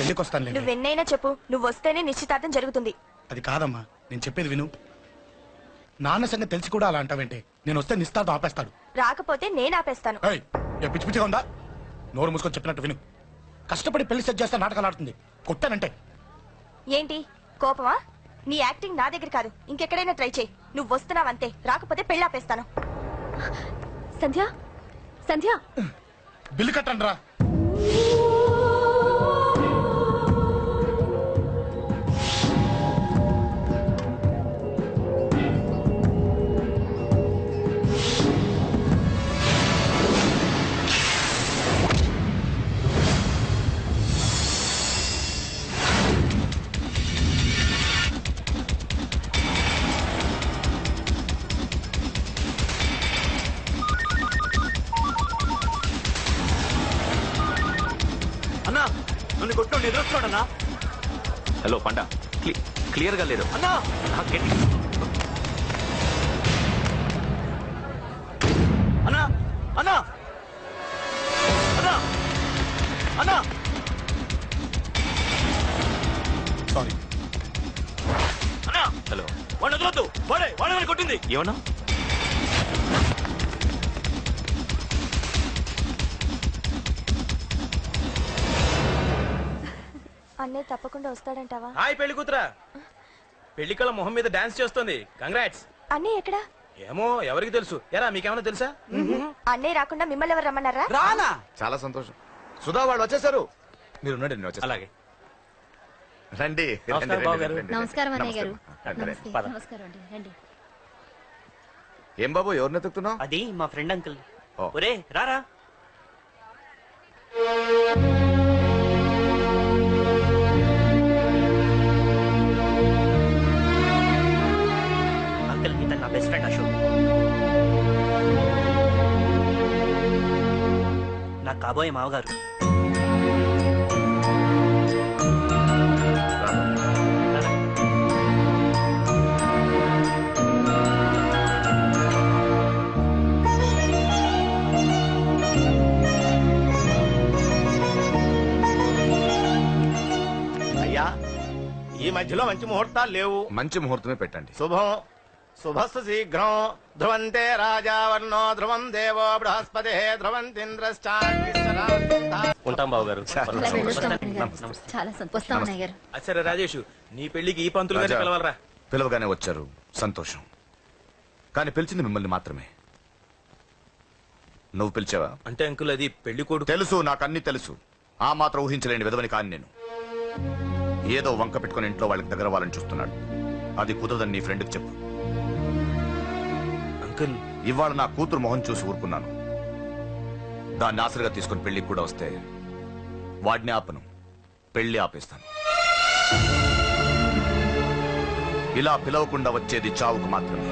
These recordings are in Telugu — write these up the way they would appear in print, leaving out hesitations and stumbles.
పెళ్లికి వస్తాను. నువ్వెన్నైనా చెప్పు, నువ్వు వస్తేనే నిశ్చితార్థం జరుగుతుంది. అది కాదమ్మా, నేను చెప్పేది విను. నాన్న సంగతి తెలిసి కూడా అలా అంటావేంటే? నేను వస్తే నిశ్చితార్థం ఆపేస్తాడు. రాకపోతే నేను ఆపేస్తాను. పిచ్చి పిచ్చిగా ఉందా? నోరు మూసుకొని చెప్పినట్టు విను. కష్టపడి పెళ్లి సెట్ చేస్తే నాటకాలు ఆడుతుంది. కొట్టానంటే ఏంటి కోపమా? నీ యాక్టింగ్ నా దగ్గర కాదు, ఇంకెక్కడైనా ట్రై చేయి. నువ్వు వస్తున్నావంతే, రాకపోతే పెళ్లి ఆపేస్తాను. సంధ్య, సంధ్య, బిల్లు కట్టండి రా. హలో పండా, క్లియర్ గా లేదు అన్నా. అన్నా అన్నా అన్నా అన్నా సారీ అన్నా. హలో, వాడిని వదలొద్దు. వాడే కొట్టింది. ఏమన్నా? అన్నయ్య తప్పకుండా వస్తాడంటావా? హాయ్ పెళ్లి కూతురా. పెళ్లి కళ మొహం మీద డాన్స్ చేస్తుంది. కంగ్రాట్స్. అన్నయ్య ఎక్కడా? ఏమో, ఎవరికి తెలుసు. ఎరా, మీకేమైనా తెలుసా? అన్నయ్య రాకుండా మిమ్మల్ని ఎవరు రమ్మన్నారా? రానా? చాలా సంతోషం. సుధా వాళ్ళు వచ్చేసారు. మీరు ఉండండి, నేను వచ్చేస్తాను. అలాగే. రండి. నమస్కారం అన్నయ్య గారు. నమస్కారం అండి, రండి. ఏం బాబు, ఎవరిని ఎత్తుకుతున్నావు? అది మా ఫ్రెండ్ అంకుల్. ఓ. ఒరే రారా. అంకుల్, ఇతను నా బెస్ట్ ఫ్రెండ్ అశోక్. నా కాబోయే మావగారు. అయ్యా, ఈ మధ్యలో మంచి ముహూర్తాలు లేవు. మంచి ముహూర్తమే పెట్టండి. శుభం శుభస్సు శీఘ్రం. ధ్రువంతే రాజా వర్ణో ధ్రువం దేవో బృహస్పతి ధ్రువంతింద్రశ్చాగ్నిశ్చరా. ఉంటాం బాబు గారు. చాలా సంతోషం అన్నయ్య గారు. సరే రాజేష్, నీ పెళ్లికి ఈ పంతులు గారిని పిలవాలరా. పిలవగానే వచ్చారు, సంతోషం. కానీ పిలిచింది మిమ్మల్ని మాత్రమే. నువ్వు పిలిచావా? అంటే అంకుల్, అది పెళ్లి కొడుకు. తెలుసు, నాకు అన్ని తెలుసు. ఆ మాత్రం ఊహించలేని విధవని కాని నేను. ఏదో వంక పెట్టుకుని ఇంట్లో వాళ్ళకి దగ్గర వాళ్ళని చూస్తున్నాడు. అది కుదరదని నీ ఫ్రెండ్కి చెప్పు. అంకుల్, ఇవాళ నా కూతురు మొహం చూసి ఊరుకున్నాను. దాన్ని ఆసరిగా తీసుకుని పెళ్లికి కూడా వస్తే వాడిని ఆపను, పెళ్లి ఆపేస్తాను. ఇలా పిలవకుండా వచ్చేది చావుకు మాత్రమే.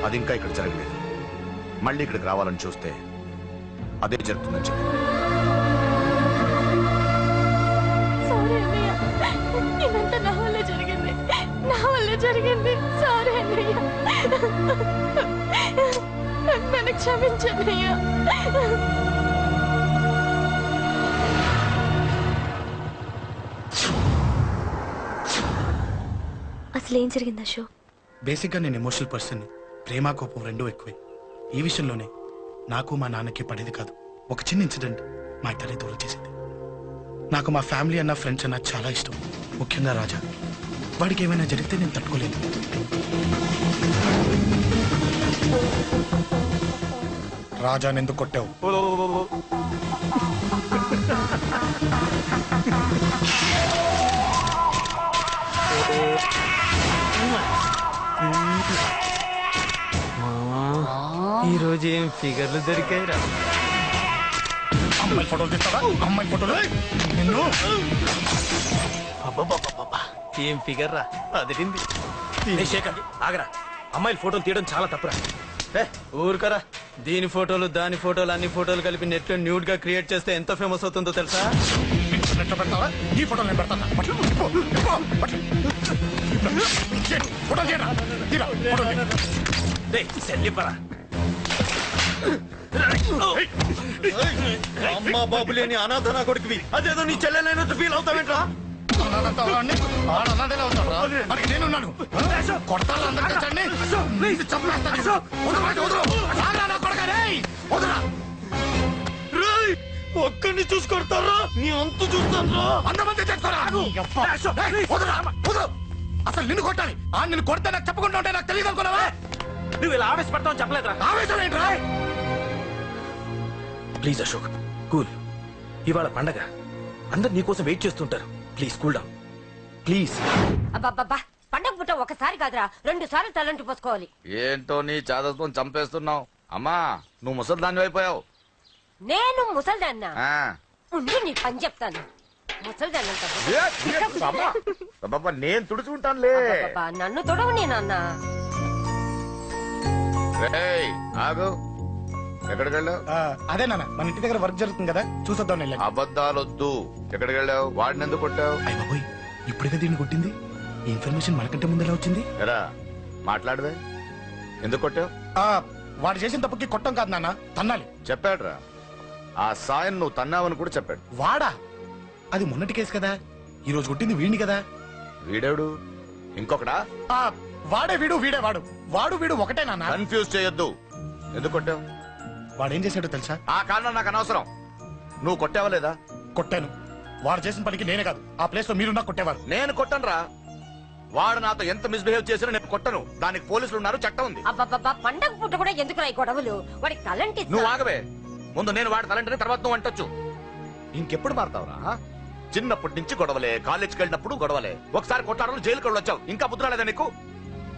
అది ఇంకా ఇక్కడ జరగలేదు. మళ్ళీ ఇక్కడికి రావాలని చూస్తే అదే జరుగుతుందని చెప్పి. సారీ అన్నయ్య, ఇదంతా నా వల్ల జరిగింది. నా వల్ల జరిగింది. సారీ అన్నయ్య, నన్ను క్షమించన్నయ్య. అసలు ఏం జరిగింది అశోక్? బేసిక్గా నేను ఎమోషనల్ పర్సన్. ప్రేమ కోపం రెండూ ఎక్కువే. ఈ విషయంలోనే నాకు మా నాన్నకి పడేది కాదు. ఒక చిన్న ఇన్సిడెంట్ మా ఇద్దరిని దూరం చేసింది. నాకు మా ఫ్యామిలీ అన్న ఫ్రెండ్స్ అన్న చాలా ఇష్టం, ముఖ్యంగా రాజా. వాడికి ఏమైనా జరిగితే నేను తట్టుకోలేను. రాజాని ఎందుకు కొట్టావు? ఈ రోజు ఏం ఫిగర్లు దొరికాయిరా. అమ్మాయి ఫోటోలు తీస్తావా? అమ్మాయి ఫోటోలు నిన్ను. ఏం ఫిగర్ రా, అదిరింది. శేఖర్ ఆగరా. అమ్మాయిల ఫోటోలు తీయడం చాలా తప్పురా. ఊరుకరా. దీని ఫోటోలు దాని ఫోటోలు అన్ని ఫోటోలు కలిపి నెట్ లో న్యూడ్ గా క్రియేట్ చేస్తే ఎంత ఫేమస్ అవుతుందో తెలుసా? పెడతావా? ఈ ఫోటోలు నేను పెడతాను. అమ్మా బాబు లేని అనాథ నా కొడుకువి అదేదో నీ చెల్లెలైనట్టు ఫీల్ అవుతావేంట్రా? మనకి నేనున్నాను. కొడతాను అందరికీ చండి. చంపేస్తాను. రేయ్, ఒక్కడిని చూసుకొడతారా నీ అంతు చూస్తారా? అంతమంది అసలు నిన్ను కొట్టాలి. నిన్ను కొడితే నాకు చెప్పకుండా ఉంటే నాకు తెలియదు అనుకున్నావా? నువ్వు ఇలా ఆవేశపడతావు చెప్పలేదురా. ఆవేశం ఏంట్రా? Please Ashok cool. ఇవాళ పండగ, అందరు నీకోసం వెయిట్ చేస్తుంటారు. Please cool down please. అబ్బబ్బబ్బా, పండగ పుట్ట ఒకసారి కాదురా 2 సార్లు తలంటి పోసుకోవాలి. ఏంటో నీ చాదత్వం చంపేస్తున్నావు. అమ్మా నువ్వు ముసలిదాన్ని అయిపోయావు. నేను ముసల్దాన్నా ఉండి నీ పని చెప్తాను. ముసల్దాన్నంట నేను తుడుచుకుంటానులే. నన్ను తొడవు నేనన్నా. రేయ్, ఆగు. ఎక్కడికి వెళ్ళావు? అదే నాన్న, మన ఇంటి దగ్గర వర్క్ జరుగుతుంది కదా, చూసొద్దాం. అబద్ధాలొద్దు. ఎక్కడికి వెళ్ళావు? వాడిని ఎందుకు కొట్టావు? అయ్య బాబోయ్, ఇప్పుడుగా దీన్ని కొట్టింది. ఈ ఇన్ఫర్మేషన్ మనకంటే ముందు ఎలా వచ్చింది? ఎరా మాట్లాడవే. ఎందుకు కొట్టావు? వాడు చేసిన తప్పుకి కొట్టం కాదు నాన్న, తన్నాలి. చెప్పాడురా. ఆ సాయం నువ్వు తన్నావని కూడా చెప్పాడు. వాడా? అది మొన్నటి కేసు కదా, ఈ రోజు కొట్టింది వీడిని కదా. వీడేవుడు? ఇంకొకడా? వాడే వీడు, వీడే వాడు. వాడు వీడు ఒకటే నాన్న. కన్ఫ్యూజ్ చేయొద్దు. ఎందుకు కొట్టావు? వాడేం చేశాడో తెలుసా? ఆ కారణం నాకు అనవసరం. నువ్వు కొట్టావా లేదా? కొట్టాను. వాడు చేసిన పనికి నేనే కాదు, ఆ ప్లేస్ లో మీరున్నా కొట్టేవారు. నేను కొట్టనురా. వాడు నాతో ఎంత మిస్బిహేవ్ చేసినా నేను కొట్టను. దానికి పోలీసులు ఉన్నారు, చట్టం ఉంది. అబ్బబ్బబ్బా, పండగ పుట్ట కూడా ఎందుకు రాయి గొడవలు? వాడికి తలంటి నువ్వు ఆగవే. ముందు నేను వాడి తలంటే తర్వాత నువ్వు అంటొచ్చు. ఇంకెప్పుడు మారుతావురా? చిన్నప్పటి నుంచి గొడవలే, కాలేజ్కి వెళ్ళినప్పుడు గొడవలే. ఒకసారి కొట్లాడలు జైలుకి వచ్చావు. ఇంకా బుద్ధి రాలేదా నీకు?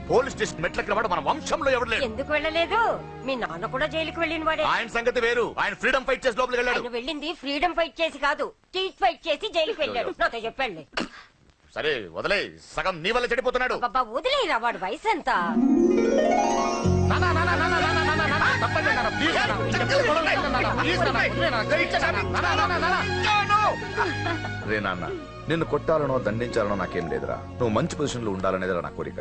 పోలీస్ స్టేషన్ మెట్లెక్కిన వాడు మన వంశంలో ఎవరు లేడు. ఎందుకు వెళ్ళలేదు? మీ నాన్న కూడా జైలుకి వెళ్ళిన వాడే. ఆయన సంగతి వేరు. ఆయన ఫ్రీడమ్ ఫైట్ చేసి లోపలికి వెళ్ళాడు. ఆయన వెళ్ళింది ఫ్రీడమ్ ఫైట్ చేసి కాదు, టీట్ ఫైట్ చేసి జైలుకి వెళ్ళాడు. నాతో చెప్పండి. సరే వదిలే. సగం నీ వల్ల చెడిపోతున్నాడు. బాబా వదిలేరా, వాడు వయసు ఎంత? రే నాన్న, నిన్ను కొట్టాలనో దండించాలనో నాకేం లేదురా. నువ్వు మంచి పొజిషన్ లో ఉండాలనేదిరా నా కోరిక.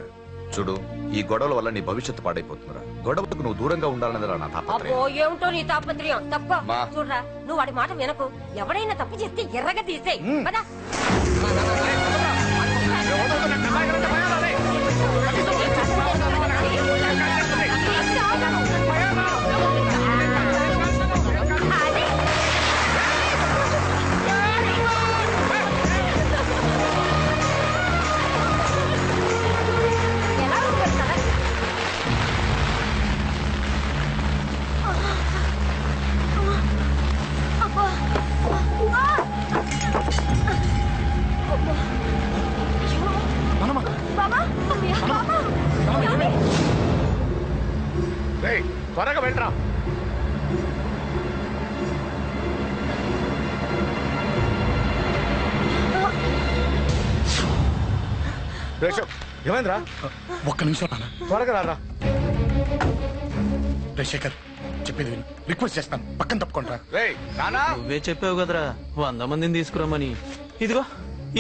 చూడు, ఈ గొడవల వల్ల నీ భవిష్యత్తు పాడైపోతుందిరా. గొడవకు నువ్వు దూరంగా ఉండాలనేదిరా నా తాపత్రయం. అబ్బో, ఏమిటో నీ తాపత్రయం. తప్ప మా. చూడరా, నువ్వు వాడి మాట వినకు. ఎవడైనా తప్పు చేస్తే ఎర్రగా తీసేయ్. పద. ఎలా ఉంది కదా? అబ్బా. బాబా, బాబా, రేయ్, త్వరగా వెళ్ళరా. ఏమైందిరా? ఒక్క నిమిషం నాన్న. త్వరగా రారా. రే శేఖర్, చెప్పేది విను. రిక్వెస్ట్ చేస్తాను, పక్కన తప్పుకుంటా. రేయ్ నానా. నువ్వే చెప్పావు కదరా 100 మందిని తీసుకురామని. ఇదిగో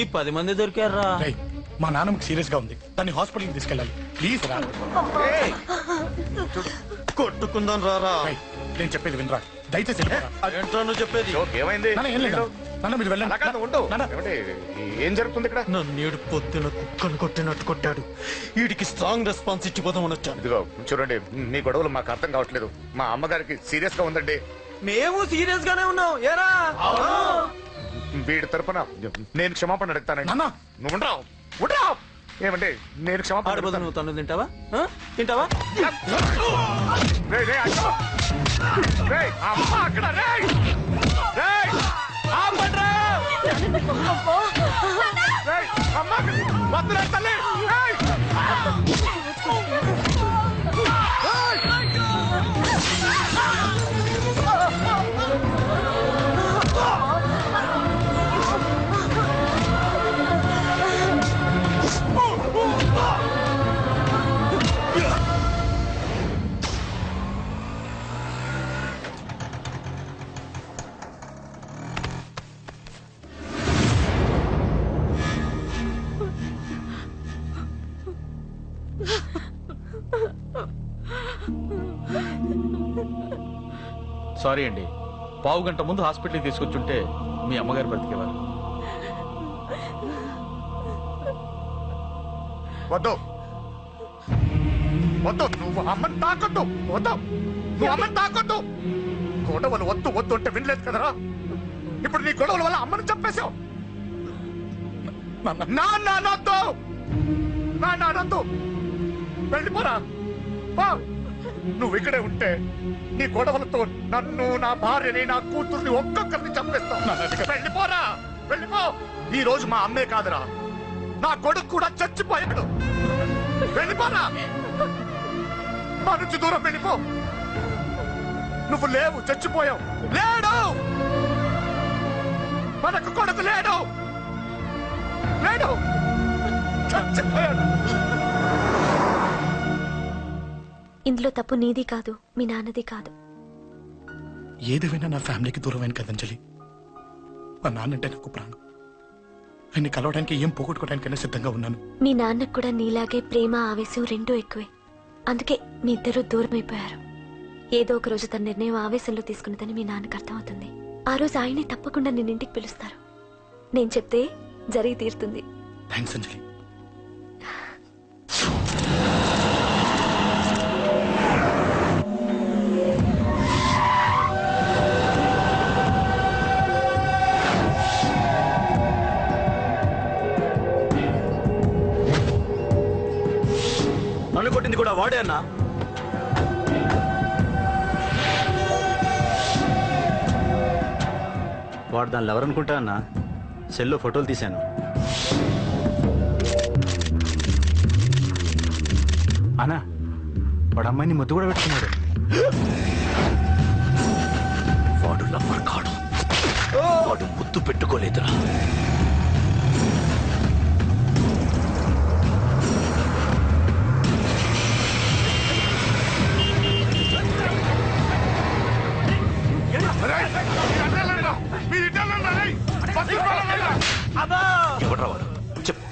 ఈ 10 మంది దొరికారా. రేయ్, మా నాన్నకి సీరియస్ గా ఉంది, దాన్ని హాస్పిటల్కి తీసుకెళ్ళాలి. ప్లీజ్ రా. కొట్టుకుందాం రారా. రేయ్, నేను చెప్పేది వినరా, దయచేసి వెళ్ళిపోరా. ఏంట్రా నువ్వు చెప్పేది? ఏమైంది? నాన్న, ఏం లేదు నాన్న, మీరు వెళ్ళండి. అలా కాదు, ఉండు. నాన్న. ఏమండి, ఏం జరుగుతుంది ఇక్కడ? నన్నేడు పొద్దున కుక్కను కొట్టినట్టు కొట్టాడు. వీడికి స్ట్రాంగ్ రెస్పాన్స్ ఇచ్చిపోదామని వచ్చాను. ఇదిగో చూడండి, మీ గొడవలు మాకు అర్థం కావట్లేదు. మా అమ్మగారికి సీరియస్ గా ఉందండి. మేము సీరియస్ గానే ఉన్నాం. ఏరా వీడి తరపున నేను క్షమాపణ అడుగుతానండి. నాన్న. నువ్వు ఉండరావు. ఉండరావు. ఏమంటే నేను క్షమాపణ ఆడబోదు అడుగుతాను. నువ్వు తను తింటావా? తింటావా? రేయ్, రేయ్, అయ్యో. రేయ్, అమ్మ అక్కడ. రేయ్, రేయ్, ఆపండ్రా. రేయ్, అమ్మ అక్కడ. వద్దురా తల్లి. రేయ్. సారీ అండి, పావు గంట ముందు హాస్పిటల్కి తీసుకొచ్చుంటే మీ అమ్మగారు బ్రతికేవారు. వద్దు వద్దు, నువ్వు అమ్మని తాకొద్దు. వద్దు, నువ్వు అమ్మని తాకొద్దు. గొడవలు వద్దు వద్దు అంటే వినలేదు కదరా. ఇప్పుడు నీ గొడవల వల్ల అమ్మని చంపేశావు. నాన్నొద్దు, నాన్నొద్దు, వెళ్ళిపోరా. నువ్వు ఇక్కడే ఉంటే నీ గొడవలతో నన్ను, నా భార్యని, నా కూతుర్ని ఒక్కొక్కరిని చంపేస్తావు. వెళ్ళిపోరా, వెళ్ళిపో. ఈ రోజు మా అమ్మే కాదురా, నా కొడుకు కూడా చచ్చిపోయాడు. వెళ్ళిపోరా, మా నుంచి దూరం వెళ్ళిపో. నువ్వు లేవు, చచ్చిపోయావు. లేడు, మనకు కొడుకు లేడు, లేడు, చచ్చిపోయాడు. ఇందులో తప్పు నీది కాదు, మీ నాన్నది కాదు. ఏదేమైనా నా ఫ్యామిలీకి దూరమైన కదంజలి. మా నాన్నంటే నాకు ప్రాణం. ఆయన్ని కలవడానికి ఏం పోగొట్టుకోవడానికైనా సిద్ధంగా ఉన్నాను. మీ నాన్నకు కూడా నీలాగే ప్రేమ, ఆవేశం రెండూ ఎక్కువే. అందుకే మీ ఇద్దరు దూరం అయిపోయారు. ఏదో ఒక రోజు తన నిర్ణయం ఆవేశంలో తీసుకున్నదని మీ నాన్నకు అర్థమవుతుంది. ఆ రోజు ఆయనే తప్పకుండా నిన్న ఇంటికి పిలుస్తారు. నేను చెప్తే జరిగి తీరుతుంది. థ్యాంక్స్ అంజలి. నన్ను కొట్టింది కూడా వాడే అన్నా. వాడు దానిలో ఎవరనుకుంటా అన్న, సెల్లో ఫోటోలు తీశాను. అన్నా, వాడు అమ్మాయిని ముద్దు కూడా పెట్టుకున్నాడు. వాడు లవ్వర్ కాడు, వాడు ముద్దు పెట్టుకోలేదురా. ఎవడ్రా వాడు? చెప్పు.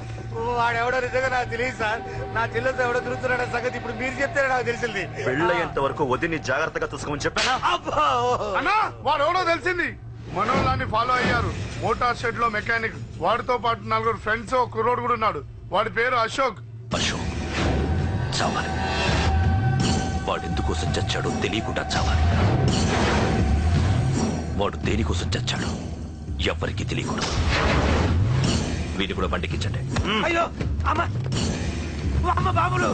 వాడెవడో నిజంగా నాకు తెలియదు సార్. నా చెల్లెలతో ఎవడో తిరుగుతున్నాడ సంగతి ఇప్పుడు మీరు చెప్తే నాకు తెలిసింది. పెళ్ళయ్యేంత వరకు వదిని జాగ్రత్తగా చూసుకోమని చెప్పానా? అన్నా, వాడు ఎవడో తెలిసింది. మనోళ్ళని ఫాలో అయ్యారు. మోటార్ షెడ్ లో మెకానిక్. వాడితో పాటు 4 ఫ్రెండ్స్, ఒక కుర్రోడు కూడా ఉన్నాడు. వాడి పేరు అశోక్. అశోక్ చావాలి. వాడు ఎందుకోసం చచ్చాడో తెలియకుండా చావాలి. వాడు దేనికోసం చచ్చాడో ఎవ్వరికీ తెలియకూడదు. వీడిని కూడా బండికించండి. అయ్యో అమ్మ, అమ్మ బాబులు.